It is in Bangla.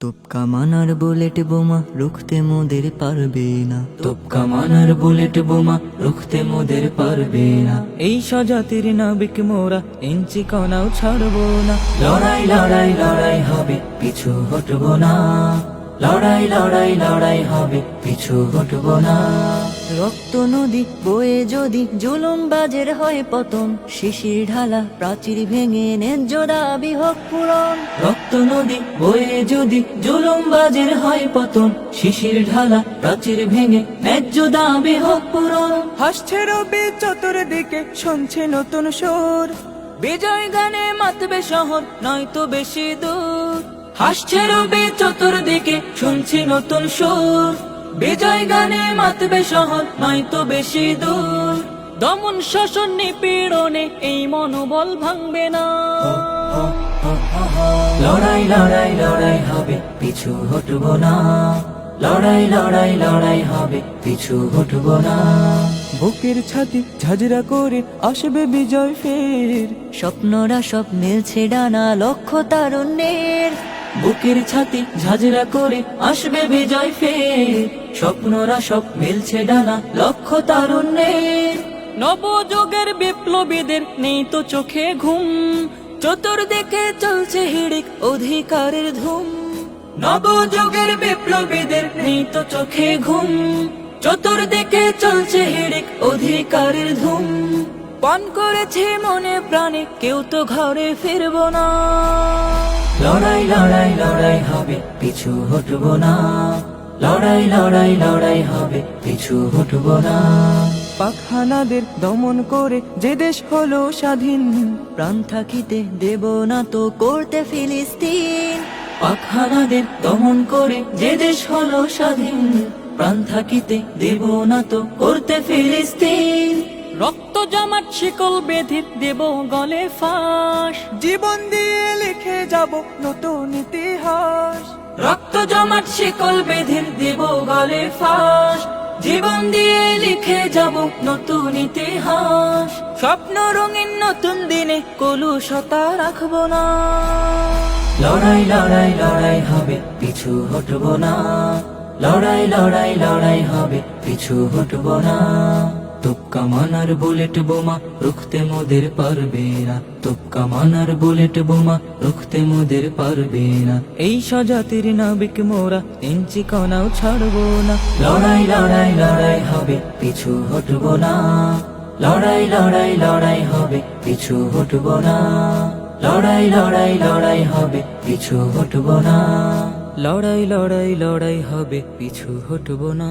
তোপ কামানার বুলেট বোমা রুখতে মোদের পারবে না, তোপ কামানার বুলেট বোমা রুখতে মোদের পারবে না। এই স্বজাতির নাবিক মোরা ইঞ্চি কণাও ছাড়বো না। লড়াই লড়াই লড়াই হবে, পিছু হটবো না। লড়াই লড়াই লড়াই হবে, পিছু হটবো না। রক্ত নদী বয়ে যদি জুলুম বাজের হয় পতন, শিশির ঢালা প্রাচীর ভেঙে ন্যায্য দাবি হোক পূরণ। রক্ত নদী বয়ে যদি জুলুম বাজের হয় পতন, শিশির ঢালা প্রাচীর ভেঙে ন্যায্য দাবি হোক পূরণ। হাসছে রবি চতুর্দিকে শুনছে নতুন সুর, বিজয় গানে মাতবে শহর নয়তো বেশি দূর। হাসছে রবি চতুর্দিকে শুনছি নতুন সুর, বিজয় গানে মাতবে শহর নয়তো বেশি দূর। দমন শোষণ নিপীড়নে এই মনোবল ভাঙবে না। লড়াই লড়াই লড়াই হবে, পিছু হটবো না। লড়াই লড়াই লড়াই হবে, পিছু হটবো না। বুকের ছাতি ঝাঁঝরা করে আসবে বিজয় ফের, স্বপ্নরা সব মিলছে ডানা লক্ষ্য তারুণ্যের। বুকের ছাতি ঝাঁঝরা করে আসবে বিজয় ফের, স্বপ্নরা সব মিলছে ডানা লক্ষ্য তারুণ্যের। নবযুগের বিপ্লবীদের নেই তো চোখে ঘুম, চতুর্দিকে চলছে হিড়িক অধিকারের ধুম। নবযুগের বিপ্লবীদের নেই তো চোখে ঘুম, চতুর্দিকে চলছে হিড়িক অধিকারের ধুম। পান করেছে মনে প্রাণে কেউ তো ঘরে ফিরবো না। লড়াই লড়াই লড়াই হবে, পিছু হটবো না। লড়াই লড়াই লড়াই হবে, পিছু হটবো না। পাখানাদের দমন করে যে দেশ হলো স্বাধীন, প্রাণ থাকিতে দেব না তো করতে ফিলিস্তিন। পাখানাদের দমন করে যে দেশ হলো স্বাধীন, প্রাণ থাকিতে দেব না তো করতে ফিলিস্তিন। রক্ত জমাট শিকল বেঁধে দেব গলে ফাঁস, জীবন দিয়ে লিখে যাব নতুন ইতিহাস। রক্ত জমাট শিকল বেঁধে দেব গলে ফাঁস, জীবন দিয়ে লিখে যাব নতুন ইতিহাস। স্বপ্ন রঙিন নতুন দিনে কলুষতা রাখবো না। লড়াই লড়াই লড়াই হবে, পিছু হটবো না। লড়াই লড়াই লড়াই হবে, পিছু হটবো না। তোপ কামানার বুলেট বোমা রুখতে মোদের পারবে না, তোপ কামানার বুলেট বোমা রুখতে মোদের পারবে না। এই স্বজাতির নাবিক মোরা ইঞ্চি কণাও ছাড়বো না। লড়াই লড়াই লড়াই হবে, পিছু হটবো না। লড়াই লড়াই লড়াই হবে, পিছু হটবো না। লড়াই লড়াই লড়াই হবে, পিছু হটবো না। লড়াই লড়াই লড়াই হবে, পিছু হটবো না।